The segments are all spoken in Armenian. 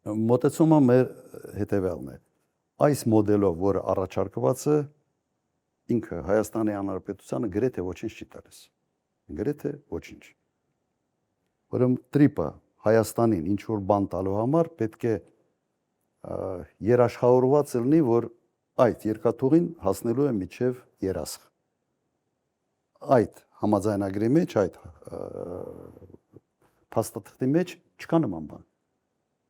Մոտեցումը մեր հետևյալն է։ Այս մոդելով, որը առաջարկված է, ինքը Հայաստանի Հանրապետությանը գրեթե ոչինչ չի տալիս։ Գրեթե ոչինչ։ Ուրեմն տրիպը Հայաստանին ինչ որ բան տալու համար պետք է երաշխավորված լինի, որ այդ երկաթուղին հասնելու է մինչև Երասխ։ Այդ համաձայնագրի մեջ, այդ փաստաթղթի մեջ չկա նման բան։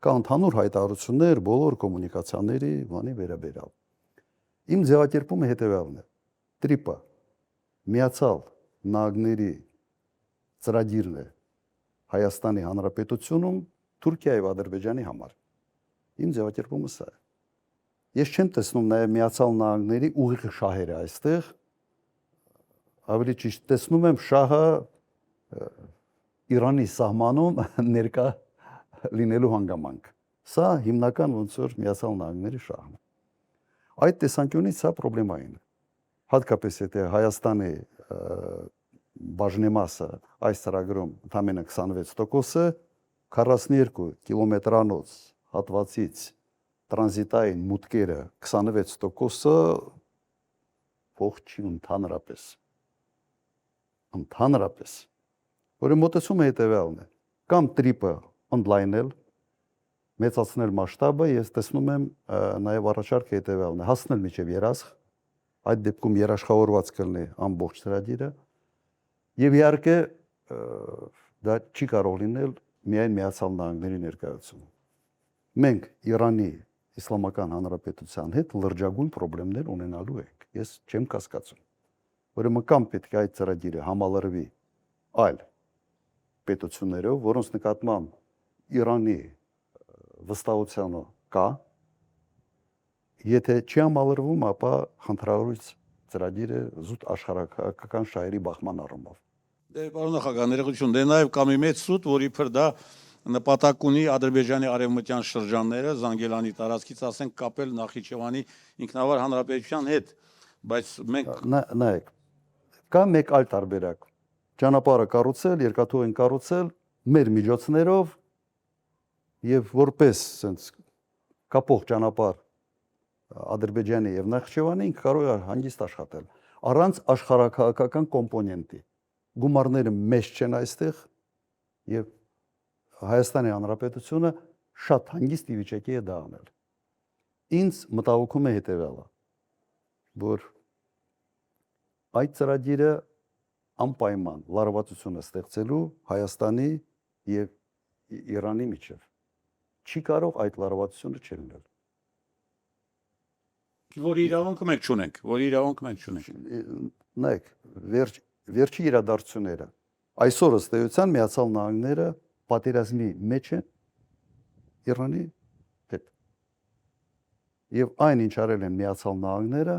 Կա ընդհանուր հայտարարություններ բոլոր կոմունիկացիաների բանի վերաբերյալ։ Իմ ձևակերպումը հետևյալն է. տրիպը Միացյալ Նահանգների ծրագիրն է Հայաստանի Հանրապետությունում Թուրքիայի եւ Ադրբեջանի համար։ Իմ ձևակերպումը սա է։ Ես չեմ տեսնում նաեւ Միացյալ Նահանգների ուղիղ շահերը այստեղ, ավելի ճիշտ տեսնում եմ շահը Իրանի սահմանում ներկա լինելու հանգամանք։ Սա հիմնական ոնց որ Միացյալ Նահանգների շահն է։ Այդ տեսանկյունից սա պրոբլեմային է։ Հատկապես եթե Հայաստանի բաժնեմասը այս ծրագրում ընդամենը 26%-ը 42 կիլոմետրանոց հատվածից տրանզիտային մուտքերը 26%-ը փող չի ընդհանրապես։ Ընդհանրապես։ Որը մոտեցումը հետևյալն է։ Կամ տրիպը օնլայնել, մեծացնել մասշտաբը, ես տեսնում եմ նաև առաջարկը հետևյալն է, հասնել մինչև Երասխ, այդ դեպքում երաշխավորված կլինի ամբողջ ծրագիրը, եւ իհարկե դա չի կարող լինել միայն Միացյալ Նահանգների ներկայացումը։ Մենք Իրանի Իսլամական Հանրապետության հետ լրջագույն խնդիրներ ունենալու ենք։ Ես չեմ կասկածում։ Ուրեմն կամ պետք է այդ ծրագիրը համալրվի այլ պետություններով, որոնց նկատմամբ Իրանի վստահությունը կա, եթե չի համալրվում, ապա խնդրահարույց ծրագիրը զուտ աշխարհական շահերի բախման առումով։ Դե պարոն նախագահ, ներողություն, դե նաև կա մի մեծ սուտ, որ իբր դա նպատակ ունի Ադրբեջանի արևմտյան շրջանները Զանգելանի տարածքից ասենք կապել Նախիջևանի ինքնավար հանրապետության հետ, բայց մենք նայեք, կա մեկ այլ տարբերակ։ Ճանապարհը կառուցել, երկաթուղին կառուցել մեր միջոցներով եւ որպես sense կապող ճանապարհ Ադրբեջանի եւ Նախիջևանի ինքը կարող է հանգիստ աշխատել առանց աշխարհակահաղական կոմպոնենտի։ Գումարները մեծ չեն այստեղ եւ Հայաստանի Հանրապետությունը շատ հանգիստ վիճակի է դա անել։ Ինձ մտահոգում է հետեւյալը, որ այդ ծրագիրը անպայման լարվածություն է ստեղծելու Հայաստանի եւ Իրանի միջև։ Չի կարող այդ լարվածությունը չլինել։ որ իրավունքը մենք չունենք, Նայեք, վերջի իրադարձությունները այսօր ըստ էության Միացյալ Նահանգները պատերազմի մեջ են Իրանի հետ։ Եվ այն ինչ արել են Միացյալ Նահանգները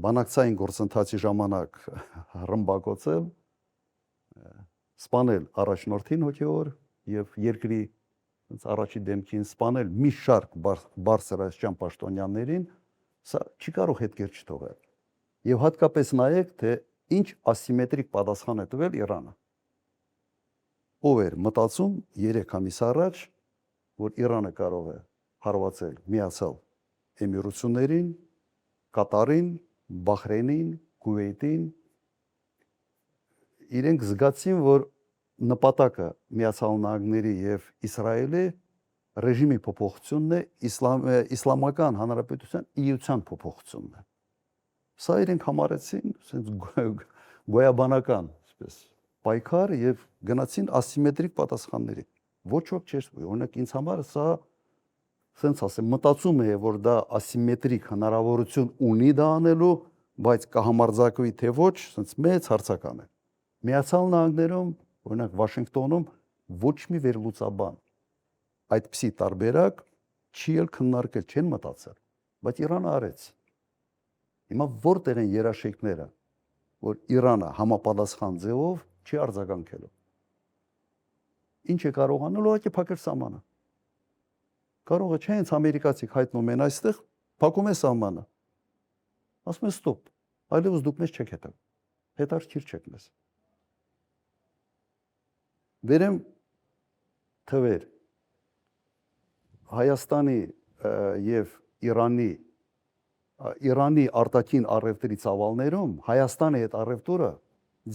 բանակցային գործընթացի ժամանակ ռմբակոծել, սպանել առաջնորդին հոգևոր եւ երկրի առաջի դեմքին սպանել մի շարք բարձրաստիճան պաշտոնյաներին, սա չի կարող հետքեր չթողել։ Եվ հատկապես նայեք, թե ինչ ասիմետրիկ պատասխան է տվել Իրանը։ Ով էր մտածում 3 ամիս առաջ, որ Իրանը կարող է հարվածել Միացյալ Էմիրություններին, Կատարին, Բահրեյնին, Քուվեյթին, իրենք զգացին, որ նպատակը Միացյալ Նահանգների եւ Իսրայելի ռեժիմի փոփոխությունն է, իսլամական հանրապետության իության փոփոխությունն է։ Սա իրենք համարեցին գոյաբանական, այսպես, պայքար եւ գնացին ասիմետրիկ պատասխանների։ Ոչ ոք չէր, օրինակ ինձ համար սա sense ասեմ, մտածում է, որ դա ասիմետրիկ հնարավորություն ունի դա անելու, բայց կհամարձակվի թե ոչ, sense մեծ հարցական է։ Միացյալ Նահանգներում, օրինակ Վաշինգտոնում ոչ մի վերլուծաբան այդպիսի տարբերակ չի էլ քննարկել, չեն մտածել, բայց Իրանը արեց։ Հիմա որտեղ են երաշխիքները, որ Իրանը համապատասխան ձևով չի արձագանքելու։ Ինչ է կարող անել, ուղղակի փակել սահմանը։ Կարող է չէ, հենց ամերիկացիք հայտնում են այստեղ, փակում է սահմանը։ Ասում են ստոպ, այլևս դուք մեզ չեք հետաքրքիր չեք մեզ։ Վերեմ թվեր։ Հայաստանի եւ Իրանի արտաքին առևտրի ծավալներում Հայաստանի հետ առևտուրը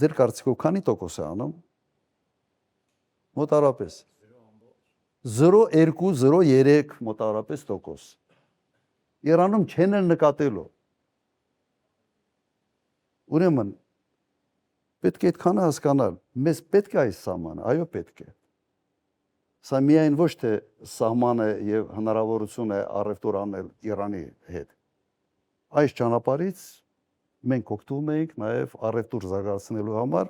ձեր կարծիքով քանի տոկոս է անում։ Մոտարապես 0.2-0.3 մոտարապես տոկոս։ Իրանում չեն էլ նկատելու։ Ուրեմն պետք է այդքանը հասկանալ, մեզ պետք է այս սահմանը, այո պետք է։ Սա միայն ոչ թե սահմանը եւ հնարավորություն է առևտուր անել Իրանի հետ։ Այս ճանապարհից մենք օգտվում ենք նաեւ առևտուր զարգացնելու համար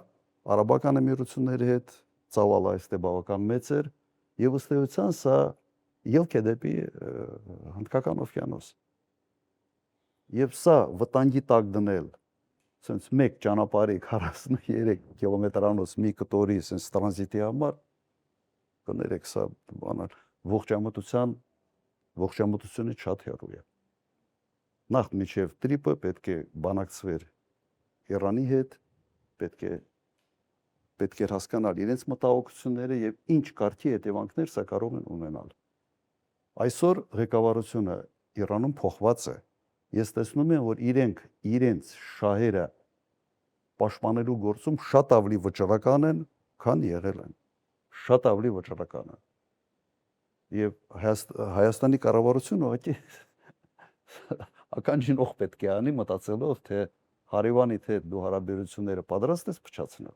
արաբական էմիրությունների հետ, ծավալը այստեղ բավական մեծ էր եւ ըստ էության սա ելք է դեպի Հնդկական օվկիանոս։ Եվ սա վտանգի տակ դնել sense մեկ ճանապարհի 43 կիլոմետրանոց մի կտորի sense տրանզիտի համար կներեք սա բանալ ողջամտությունը շատ հեռու է։ Նախ միջև տրիպը պետք է բանակցվեր Իրանի հետ, պետք է հասկանալ իրենց մտահոգությունները եւ ինչ կարգի հետևանքներ սա կարող են ունենալ։ Այսօր ղեկավարությունը Իրանում փոխված է։ Ես տեսնում եմ, որ իրենց շահերը պաշտպանելու գործում շատ ավելի վճռական են, քան եղել են։ Շատ ավելի վճռական են։ Եվ Հայաստանի կառավարությունը ուղղակի ականջին օղ պետք է անի մտածելով, թե հարևանիդ հետ դու հարաբերությունները պատրաստ ես փչացնել։